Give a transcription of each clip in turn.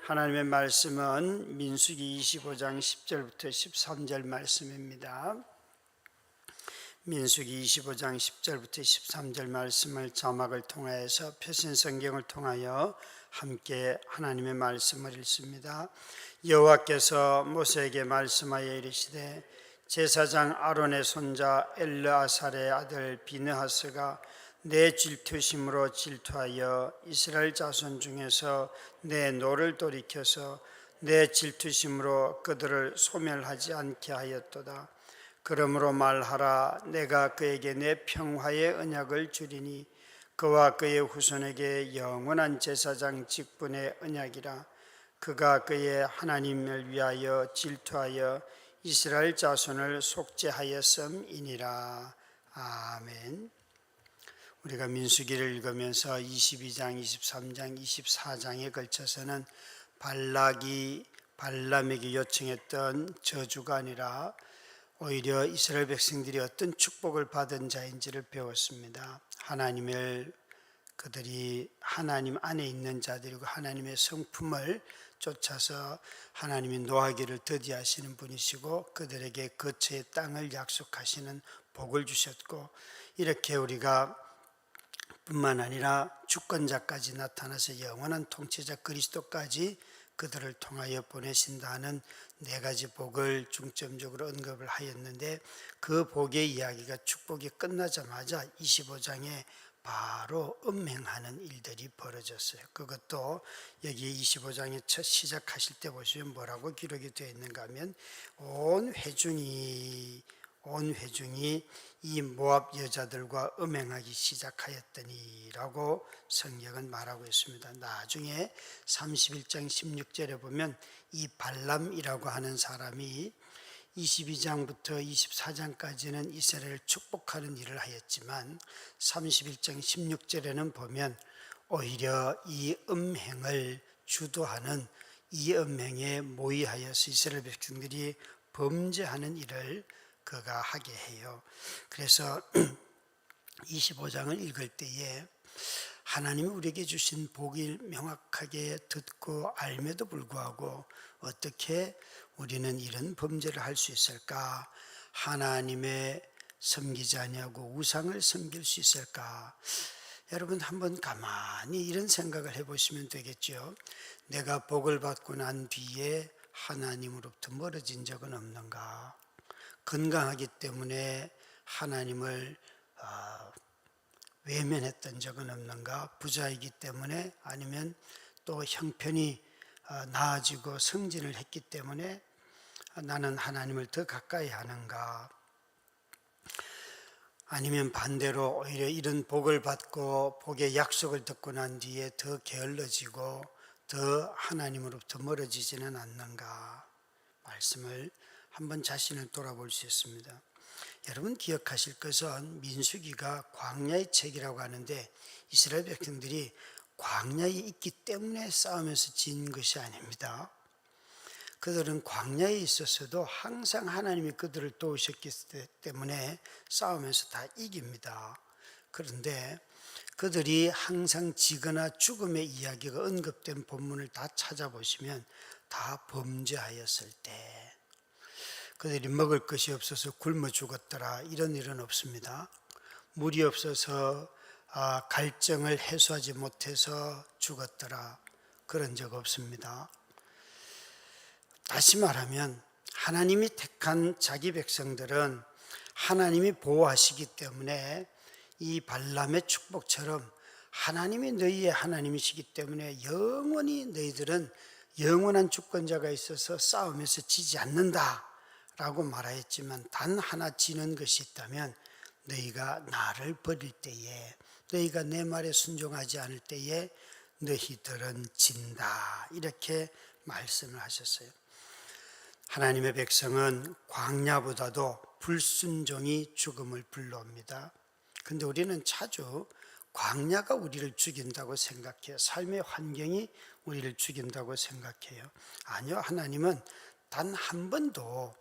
하나님의 말씀은 민수기 25장 10절부터 13절 말씀입니다. 민수기 25장 10절부터 13절 말씀을 자막을 통하여서 표신성경을 통하여 함께 하나님의 말씀을 읽습니다. 여호와께서 모세에게 말씀하여 이르시되 제사장 아론의 손자 엘르아살의 아들 비느하스가 내 질투심으로 질투하여 이스라엘 자손 중에서 내 노를 돌이켜서 내 질투심으로 그들을 소멸하지 않게 하였도다. 그러므로 말하라. 내가 그에게 내 평화의 언약을 주리니 그와 그의 후손에게 영원한 제사장 직분의 언약이라. 그가 그의 하나님을 위하여 질투하여 이스라엘 자손을 속죄하였음이니라. 아멘. 우리가 민수기를 읽으면서 22장, 23장, 24장에 걸쳐서는 발락이 발람에게 요청했던 저주가 아니라 오히려 이스라엘 백성들이 어떤 축복을 받은 자인지를 배웠습니다. 하나님을 그들이 하나님 안에 있는 자들이고 하나님의 성품을 쫓아서 하나님이 노하기를 더디하시는 분이시고 그들에게 거처의 땅을 약속하시는 복을 주셨고, 이렇게 우리가 뿐만 아니라 주권자까지 나타나서 영원한 통치자 그리스도까지 그들을 통하여 보내신다는 네 가지 복을 중점적으로 언급을 하였는데, 그 복의 이야기가 축복이 끝나자마자 25장에 바로 음행하는 일들이 벌어졌어요. 그것도 여기 25장에 첫 시작하실 때 보시면 뭐라고 기록이 되어 있는가 하면 온 회중이 이 모압 여자들과 음행하기 시작하였더니라고 성경은 말하고 있습니다. 나중에 31장 16절에 보면 이 발람이라고 하는 사람이 22장부터 24장까지는 이스라엘을 축복하는 일을 하였지만 31장 16절에는 보면 오히려 이 음행을 주도하는, 이 음행에 모의하여서 이스라엘 백성들이 범죄하는 일을 그가 하게 해요. 그래서 25장을 읽을 때에 하나님이 우리에게 주신 복을 명확하게 듣고 알매도 불구하고 어떻게 우리는 이런 범죄를 할 수 있을까? 하나님의 섬기지 아니하고 우상을 섬길 수 있을까? 여러분 한번 가만히 이런 생각을 해보시면 되겠죠. 내가 복을 받고 난 뒤에 하나님으로부터 멀어진 적은 없는가? 건강하기 때문에 하나님을 외면했던 적은 없는가? 부자이기 때문에, 아니면 또 형편이 나아지고 성진을 했기 때문에 나는 하나님을 더 가까이 하는가? 아니면 반대로 오히려 이런 복을 받고 복의 약속을 듣고 난 뒤에 더 게을러지고 더 하나님으로부터 멀어지지는 않는가? 말씀을 한번 자신을 돌아볼 수 있습니다. 여러분 기억하실 것은 민수기가 광야의 책이라고 하는데 이스라엘 백성들이 광야에 있기 때문에 싸우면서 진 것이 아닙니다. 그들은 광야에 있었어도 항상 하나님이 그들을 도우셨기 때문에 싸우면서 다 이깁니다. 그런데 그들이 항상 지거나 죽음의 이야기가 언급된 본문을 다 찾아보시면 다 범죄하였을 때, 그들이 먹을 것이 없어서 굶어 죽었더라, 이런 일은 없습니다. 물이 없어서 갈증을 해소하지 못해서 죽었더라, 그런 적 없습니다. 다시 말하면 하나님이 택한 자기 백성들은 하나님이 보호하시기 때문에 이 발람의 축복처럼 하나님이 너희의 하나님이시기 때문에 영원히 너희들은 영원한 주권자가 있어서 싸우면서 지지 않는다 라고 말하였지만, 단 하나 지는 것이 있다면 너희가 나를 버릴 때에, 너희가 내 말에 순종하지 않을 때에 너희들은 진다, 이렇게 말씀을 하셨어요. 하나님의 백성은 광야보다도 불순종이 죽음을 불러옵니다. 그런데 우리는 자주 광야가 우리를 죽인다고 생각해요. 삶의 환경이 우리를 죽인다고 생각해요. 아니요, 하나님은 단 한 번도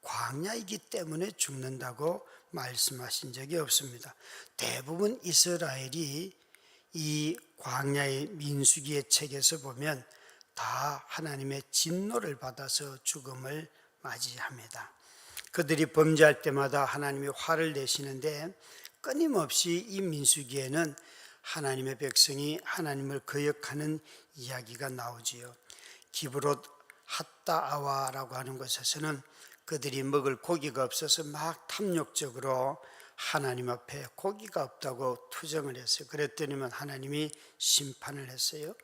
광야이기 때문에 죽는다고 말씀하신 적이 없습니다. 대부분 이스라엘이 이 광야의 민수기의 책에서 보면 다 하나님의 진노를 받아서 죽음을 맞이합니다. 그들이 범죄할 때마다 하나님이 화를 내시는데 끊임없이 이 민수기에는 하나님의 백성이 하나님을 거역하는 이야기가 나오지요. 기브롯 핫다아와라고 하는 곳에서는 그들이 먹을 고기가 없어서 막 탐욕적으로 하나님 앞에 고기가 없다고 투정을 했어요. 그랬더니만 하나님이 심판을 했어요.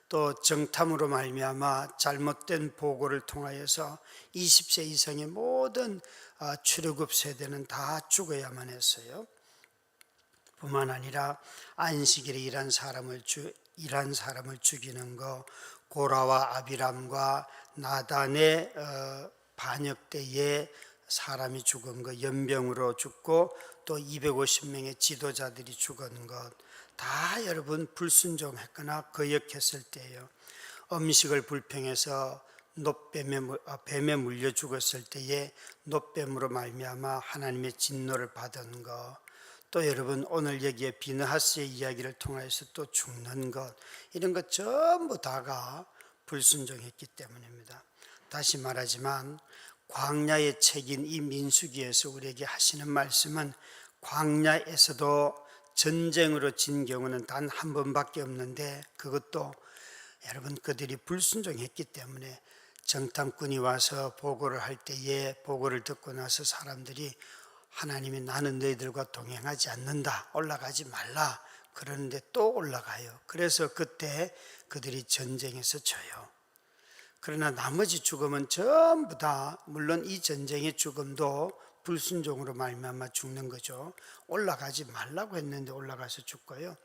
또 정탐으로 말미암아 잘못된 보고를 통하여서 20세 이상의 모든 출애굽 세대는 다 죽어야만 했어요. 뿐만 아니라 안식일에 일한 사람을 죽이는 거, 고라와 아비람과 나단의 반역 때에 사람이 죽은 것, 연병으로 죽고 또 250명의 지도자들이 죽은 것, 다 여러분 불순종했거나 거역했을 때예요. 음식을 불평해서 뱀에 물려 죽었을 때에 놋뱀으로 말미암아 하나님의 진노를 받은 것, 또 여러분 오늘 여기에 비느하스의 이야기를 통해서 또 죽는 것, 이런 것 전부 다가 불순종했기 때문입니다. 다시 말하지만 광야의 책인 이 민수기에서 우리에게 하시는 말씀은 광야에서도 전쟁으로 진 경우는 단 한 번밖에 없는데, 그것도 여러분 그들이 불순종했기 때문에 정탐꾼이 와서 보고를 할 때에 보고를 듣고 나서 사람들이 하나님이 나는 너희들과 동행하지 않는다, 올라가지 말라 그러는데 또 올라가요. 그래서 그때 그들이 전쟁에서 져요. 그러나 나머지 죽음은 전부 다, 물론 이 전쟁의 죽음도 불순종으로 말미암아 죽는 거죠. 올라가지 말라고 했는데 올라가서 죽고요.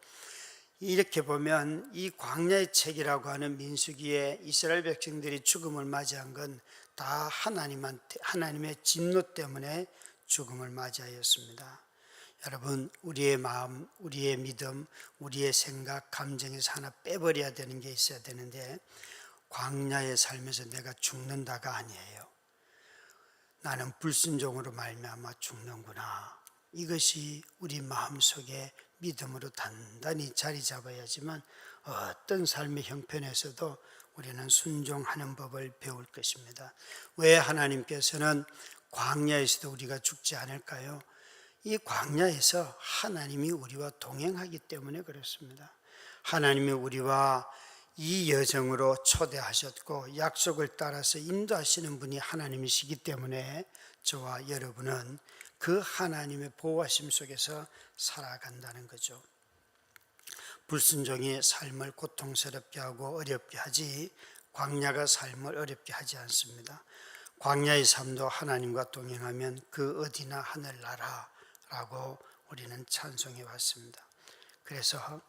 이렇게 보면 이 광야의 책이라고 하는 민수기에 이스라엘 백성들이 죽음을 맞이한 건 다 하나님의 진노 때문에 죽음을 맞이하였습니다. 여러분, 우리의 마음, 우리의 믿음, 우리의 생각, 감정에서 하나 빼버려야 되는 게 있어야 되는데, 광야의 삶에서 내가 죽는다가 아니에요. 나는 불순종으로 말미암아 죽는구나. 이것이 우리 마음속에 믿음으로 단단히 자리 잡아야지만 어떤 삶의 형편에서도 우리는 순종하는 법을 배울 것입니다. 왜 하나님께서는 광야에서도 우리가 죽지 않을까요? 이 광야에서 하나님이 우리와 동행하기 때문에 그렇습니다. 하나님이 우리와 이 여정으로 초대하셨고 약속을 따라서 인도하시는 분이 하나님이시기 때문에 저와 여러분은 그 하나님의 보호하심 속에서 살아간다는 거죠. 불순종이 삶을 고통스럽게 하고 어렵게 하지 광야가 삶을 어렵게 하지 않습니다. 광야의 삶도 하나님과 동행하면 그 어디나 하늘나라라고 우리는 찬송해 왔습니다. 그래서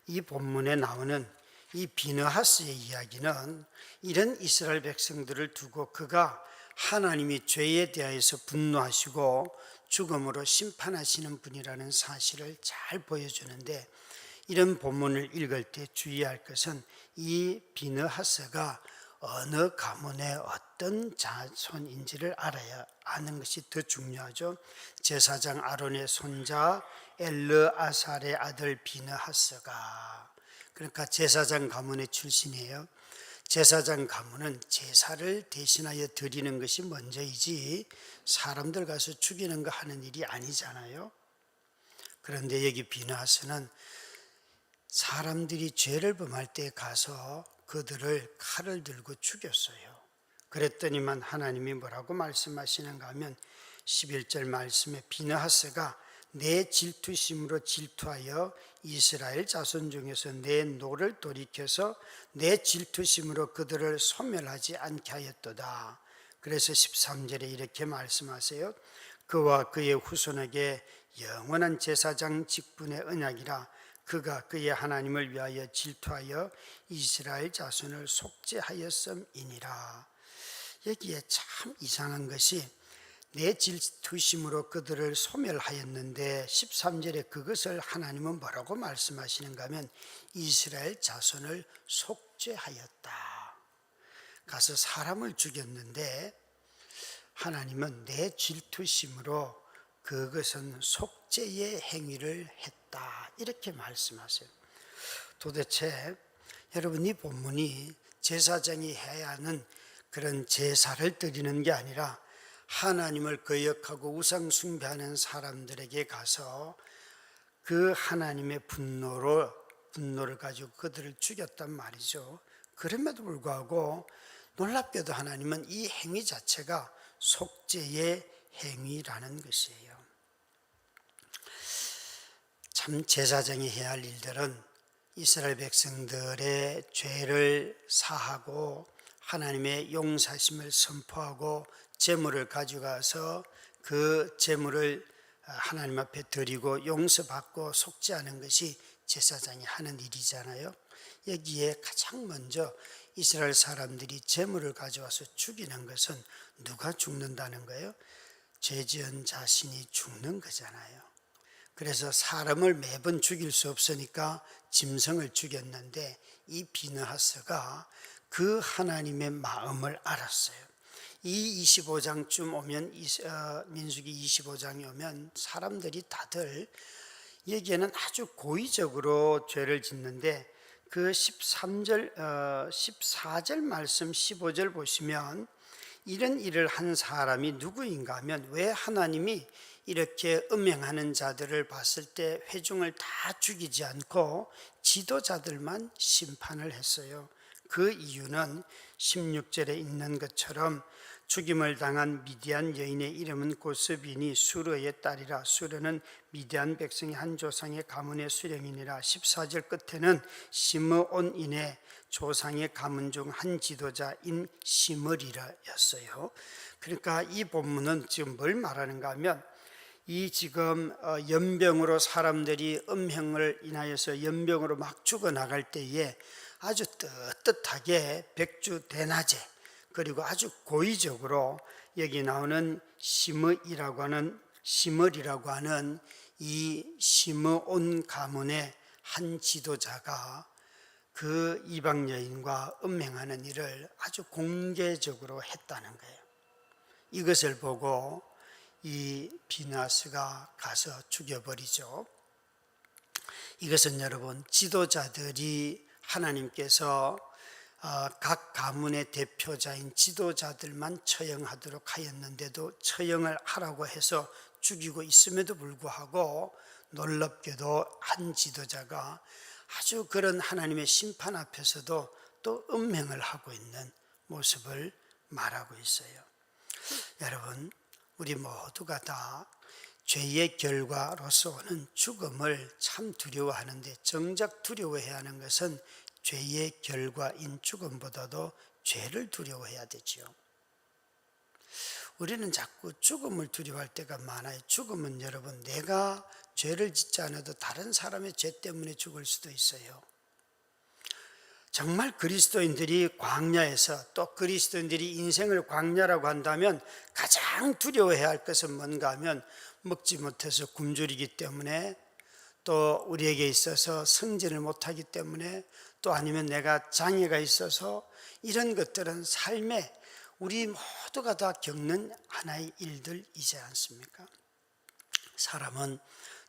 이 본문에 나오는 이 비느하스의 이야기는 이런 이스라엘 백성들을 두고 그가 하나님이 죄에 대하여서 분노하시고 죽음으로 심판하시는 분이라는 사실을 잘 보여주는데, 이런 본문을 읽을 때 주의할 것은 이 비느하스가 어느 가문의 어떤 자손인지를 알아야 아는 것이 더 중요하죠. 제사장 아론의 손자 엘르아살의 아들 비느하스가, 그러니까 제사장 가문의 출신이에요. 제사장 가문은 제사를 대신하여 드리는 것이 먼저이지 사람들 가서 죽이는 거 하는 일이 아니잖아요. 그런데 여기 비느하스는 사람들이 죄를 범할 때 가서 그들을 칼을 들고 죽였어요. 그랬더니만 하나님이 뭐라고 말씀하시는가 하면 11절 말씀에 비느하스가 내 질투심으로 질투하여 이스라엘 자손 중에서 내 노를 돌이켜서 내 질투심으로 그들을 소멸하지 않게 하였도다. 그래서 13절에 이렇게 말씀하세요. 그와 그의 후손에게 영원한 제사장 직분의 언약이라. 그가 그의 하나님을 위하여 질투하여 이스라엘 자손을 속죄하였음이니라. 여기에 참 이상한 것이 내 질투심으로 그들을 소멸하였는데 13절에 그것을 하나님은 뭐라고 말씀하시는가 하면 이스라엘 자손을 속죄하였다. 가서 사람을 죽였는데 하나님은 내 질투심으로 그것은 속죄의 행위를 했다, 이렇게 말씀하세요. 도대체 여러분, 이 본문이 제사장이 해야 하는 그런 제사를 드리는 게 아니라 하나님을 거역하고 우상 숭배하는 사람들에게 가서 그 하나님의 분노를 가지고 그들을 죽였단 말이죠. 그럼에도 불구하고 놀랍게도 하나님은 이 행위 자체가 속죄의 행위라는 것이에요. 참 제사장이 해야 할 일들은 이스라엘 백성들의 죄를 사하고 하나님의 용서하심을 선포하고 제물을 가져가서 그 제물을 하나님 앞에 드리고 용서받고 속죄하는 것이 제사장이 하는 일이잖아요. 여기에 가장 먼저 이스라엘 사람들이 제물을 가져와서 죽이는 것은 누가 죽는다는 거예요? 죄지은 자신이 죽는 거잖아요. 그래서 사람을 매번 죽일 수 없으니까 짐승을 죽였는데 이 비느하스가 그 하나님의 마음을 알았어요. 이 25장쯤 오면 민수기 25장이 오면 사람들이 다들 여기에는 아주 고의적으로 죄를 짓는데 그 14절 말씀 15절 보시면 이런 일을 한 사람이 누구인가 하면 왜 하나님이 이렇게 음행하는 자들을 봤을 때 회중을 다 죽이지 않고 지도자들만 심판을 했어요. 그 이유는 16절에 있는 것처럼 죽임을 당한 미디안 여인의 이름은 고스비니 수르의 딸이라. 수르는 미디안 백성의 한 조상의 가문의 수령이니라. 14절 끝에는 시므온인의 조상의 가문 중 한 지도자인 시므리라였어요. 그러니까 이 본문은 지금 뭘 말하는가 하면 이 지금 연병으로 사람들이 음행을 인하여서 연병으로 막 죽어나갈 때에 아주 떳떳하게 백주대낮에 그리고 아주 고의적으로 여기 나오는 시므리라고 하는 이 시므온 가문의 한 지도자가 그 이방 여인과 음행하는 일을 아주 공개적으로 했다는 거예요. 이것을 보고 이 비느하스가 가서 죽여버리죠. 이것은 여러분, 지도자들이 하나님께서 각 가문의 대표자인 지도자들만 처형하도록 하였는데도 처형을 하라고 해서 죽이고 있음에도 불구하고 놀랍게도 한 지도자가 아주 그런 하나님의 심판 앞에서도 또 음행을 하고 있는 모습을 말하고 있어요. 여러분, 우리 모두가 다 죄의 결과로서 오는 죽음을 참 두려워하는데 정작 두려워해야 하는 것은 죄의 결과인 죽음보다도 죄를 두려워해야 되지요. 우리는 자꾸 죽음을 두려워할 때가 많아요. 죽음은 여러분, 내가 죄를 짓지 않아도 다른 사람의 죄 때문에 죽을 수도 있어요. 정말 그리스도인들이 광야에서, 또 그리스도인들이 인생을 광야라고 한다면 가장 두려워해야 할 것은 뭔가 하면 먹지 못해서 굶주리기 때문에, 또 우리에게 있어서 승진을 못하기 때문에, 또 아니면 내가 장애가 있어서, 이런 것들은 삶에 우리 모두가 다 겪는 하나의 일들이지 않습니까? 사람은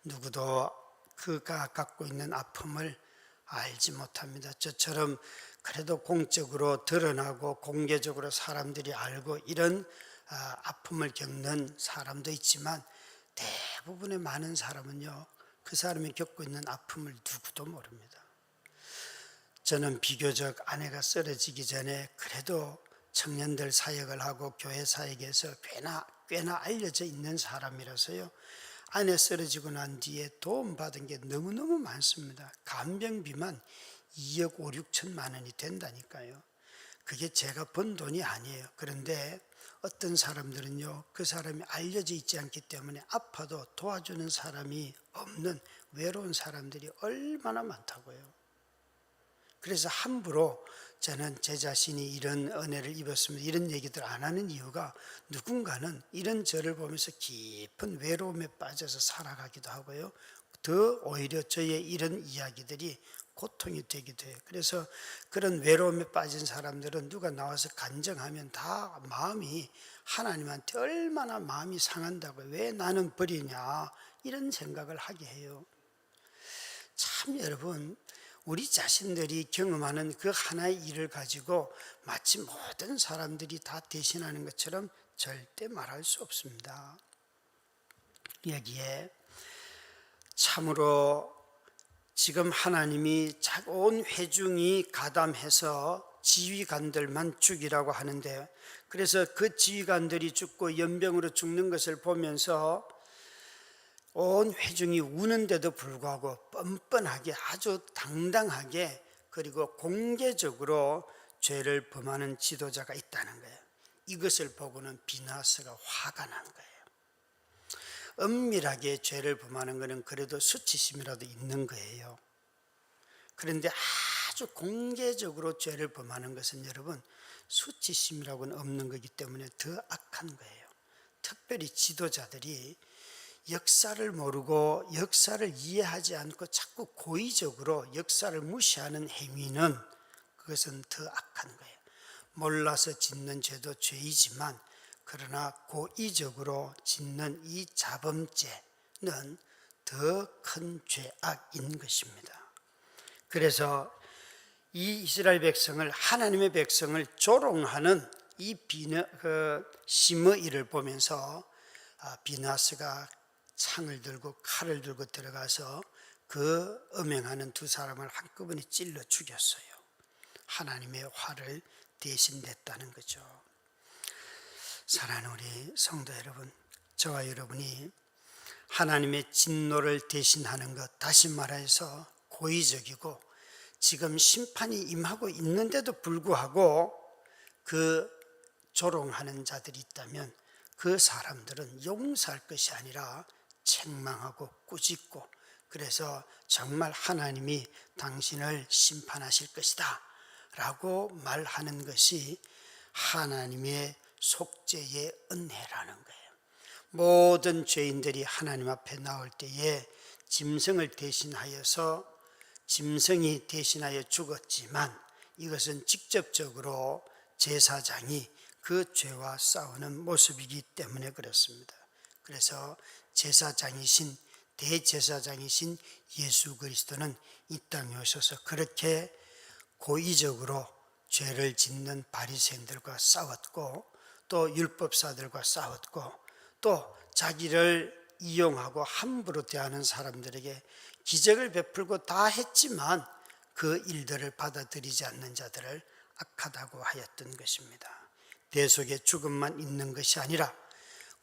누구도 그가 갖고 있는 아픔을 알지 못합니다. 저처럼 그래도 공적으로 드러나고 공개적으로 사람들이 알고 이런 아픔을 겪는 사람도 있지만 대부분의 많은 사람은요, 그 사람이 겪고 있는 아픔을 누구도 모릅니다. 저는 비교적 아내가 쓰러지기 전에 그래도 청년들 사역을 하고 교회 사역에서 꽤나 알려져 있는 사람이라서요, 아내 쓰러지고 난 뒤에 도움받은 게 너무너무 많습니다. 간병비만 2억 5, 6천만 원이 된다니까요. 그게 제가 번 돈이 아니에요. 그런데 어떤 사람들은요, 그 사람이 알려져 있지 않기 때문에 아파도 도와주는 사람이 없는 외로운 사람들이 얼마나 많다고요. 그래서 함부로 저는 제 자신이 이런 은혜를 입었습니다, 이런 얘기들 안 하는 이유가, 누군가는 이런 저를 보면서 깊은 외로움에 빠져서 살아가기도 하고요, 더 오히려 저의 이런 이야기들이 고통이 되기도 해요. 그래서 그런 외로움에 빠진 사람들은 누가 나와서 간증하면 다 마음이 하나님한테 얼마나 마음이 상한다고, 왜 나는 버리냐, 이런 생각을 하게 해요. 참 여러분, 우리 자신들이 경험하는 그 하나의 일을 가지고 마치 모든 사람들이 다 대신하는 것처럼 절대 말할 수 없습니다. 여기에 참으로 지금 하나님이 온 회중이 가담해서 지휘관들만 죽이라고 하는데, 그래서 그 지휘관들이 죽고 연병으로 죽는 것을 보면서 온 회중이 우는데도 불구하고 뻔뻔하게 아주 당당하게 그리고 공개적으로 죄를 범하는 지도자가 있다는 거예요. 이것을 보고는 비나스가 화가 난 거예요. 은밀하게 죄를 범하는 것은 그래도 수치심이라도 있는 거예요. 그런데 아주 공개적으로 죄를 범하는 것은 여러분 수치심이라고는 없는 거기 때문에 더 악한 거예요. 특별히 지도자들이 역사를 모르고 역사를 이해하지 않고 자꾸 고의적으로 역사를 무시하는 행위는 그것은 더 악한 거예요. 몰라서 짓는 죄도 죄이지만 그러나 고의적으로 짓는 이 자범죄는 더 큰 죄악인 것입니다. 그래서 이 이스라엘 백성을, 하나님의 백성을 조롱하는 이 시므이를 보면서 비나스가 창을 들고 칼을 들고 들어가서 그 음행하는 두 사람을 한꺼번에 찔러 죽였어요. 하나님의 화를 대신 냈다는 거죠. 사랑하는 우리 성도 여러분, 저와 여러분이 하나님의 진노를 대신하는 것, 다시 말해서 고의적이고 지금 심판이 임하고 있는데도 불구하고 그 조롱하는 자들이 있다면 그 사람들은 용서할 것이 아니라 책망하고 꾸짖고, 그래서 정말 하나님이 당신을 심판하실 것이다 라고 말하는 것이 하나님의 속죄의 은혜라는 거예요. 모든 죄인들이 하나님 앞에 나올 때에 짐승을 대신하여서 짐승이 대신하여 죽었지만 이것은 직접적으로 제사장이 그 죄와 싸우는 모습이기 때문에 그렇습니다. 그래서 제사장이신 대제사장이신 예수 그리스도는 이 땅에 오셔서 그렇게 고의적으로 죄를 짓는 바리새인들과 싸웠고 또 율법사들과 싸웠고 또 자기를 이용하고 함부로 대하는 사람들에게 기적을 베풀고 다 했지만 그 일들을 받아들이지 않는 자들을 악하다고 하였던 것입니다. 대속의 죽음만 있는 것이 아니라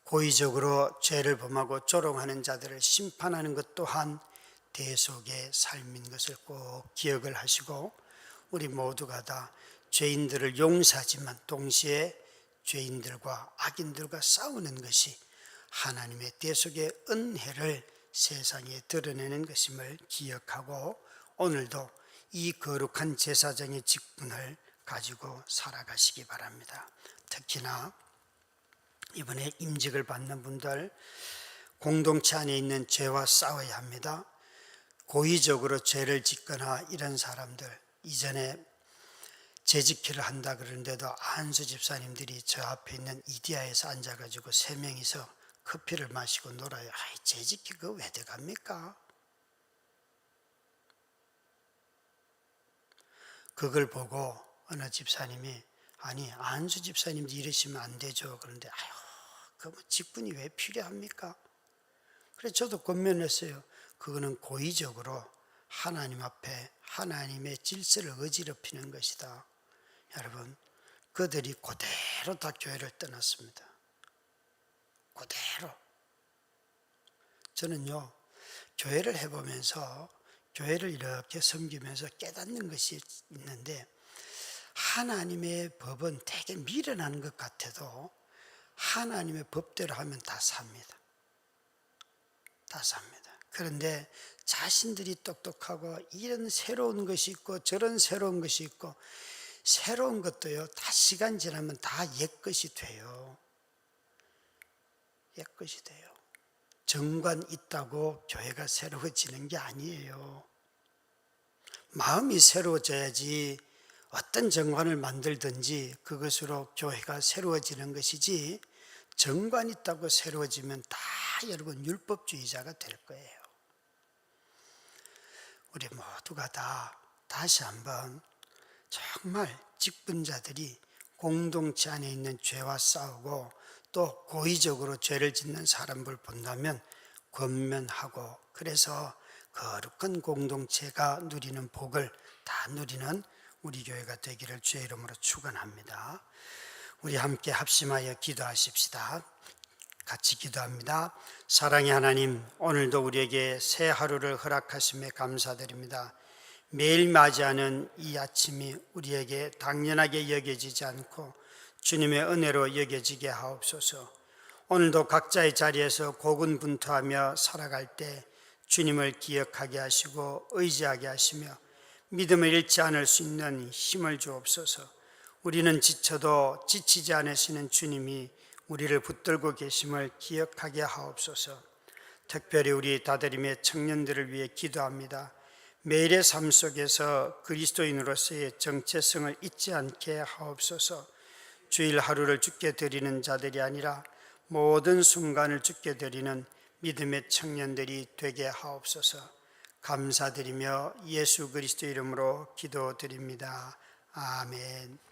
고의적으로 죄를 범하고 조롱하는 자들을 심판하는 것 또한 대속의 삶인 것을 꼭 기억을 하시고, 우리 모두가 다 죄인들을 용서하지만 동시에 죄인들과 악인들과 싸우는 것이 하나님의 대속의 은혜를 세상에 드러내는 것임을 기억하고 오늘도 이 거룩한 제사장의 직분을 가지고 살아가시기 바랍니다. 특히나 이번에 임직을 받는 분들, 공동체 안에 있는 죄와 싸워야 합니다. 고의적으로 죄를 짓거나 이런 사람들, 이전에 재직회를 한다 그러는데도 안수 집사님들이 저 앞에 있는 이디야에서 앉아가지고 3명이서 커피를 마시고 놀아요. 아이, 재직회 그거 왜 들어갑니까? 그걸 보고 어느 집사님이, 아니 안수 집사님도 이러시면 안 되죠. 그런데 아유, 그 직분이 왜 필요합니까? 그래서 저도 권면했어요. 그거는 고의적으로 하나님 앞에 하나님의 질서를 어지럽히는 것이다. 여러분, 그들이 그대로 다 교회를 떠났습니다. 그대로. 저는요, 교회를 해보면서 교회를 이렇게 섬기면서 깨닫는 것이 있는데, 하나님의 법은 되게 미련한 것 같아도 하나님의 법대로 하면 다 삽니다. 다 삽니다. 그런데 자신들이 똑똑하고 이런 새로운 것이 있고 저런 새로운 것이 있고, 새로운 것도요, 다 시간 지나면 다 옛것이 돼요. 옛것이 돼요. 정관 있다고 교회가 새로워지는 게 아니에요. 마음이 새로워져야지 어떤 정관을 만들든지 그것으로 교회가 새로워지는 것이지, 정관 있다고 새로워지면 다 여러분 율법주의자가 될 거예요. 우리 모두가 다 다시 한번 정말 직분자들이 공동체 안에 있는 죄와 싸우고 또 고의적으로 죄를 짓는 사람을 본다면 권면하고, 그래서 거룩한 공동체가 누리는 복을 다 누리는 우리 교회가 되기를 주의 이름으로 축원합니다. 우리 함께 합심하여 기도하십시다. 같이 기도합니다. 사랑의 하나님, 오늘도 우리에게 새 하루를 허락하심에 감사드립니다. 매일 맞이하는 이 아침이 우리에게 당연하게 여겨지지 않고 주님의 은혜로 여겨지게 하옵소서. 오늘도 각자의 자리에서 고군분투하며 살아갈 때 주님을 기억하게 하시고 의지하게 하시며 믿음을 잃지 않을 수 있는 힘을 주옵소서. 우리는 지쳐도 지치지 않으시는 주님이 우리를 붙들고 계심을 기억하게 하옵소서. 특별히 우리 다드림의 청년들을 위해 기도합니다. 매일의 삶 속에서 그리스도인으로서의 정체성을 잊지 않게 하옵소서. 주일 하루를 주께 드리는 자들이 아니라 모든 순간을 주께 드리는 믿음의 청년들이 되게 하옵소서. 감사드리며 예수 그리스도 이름으로 기도드립니다. 아멘.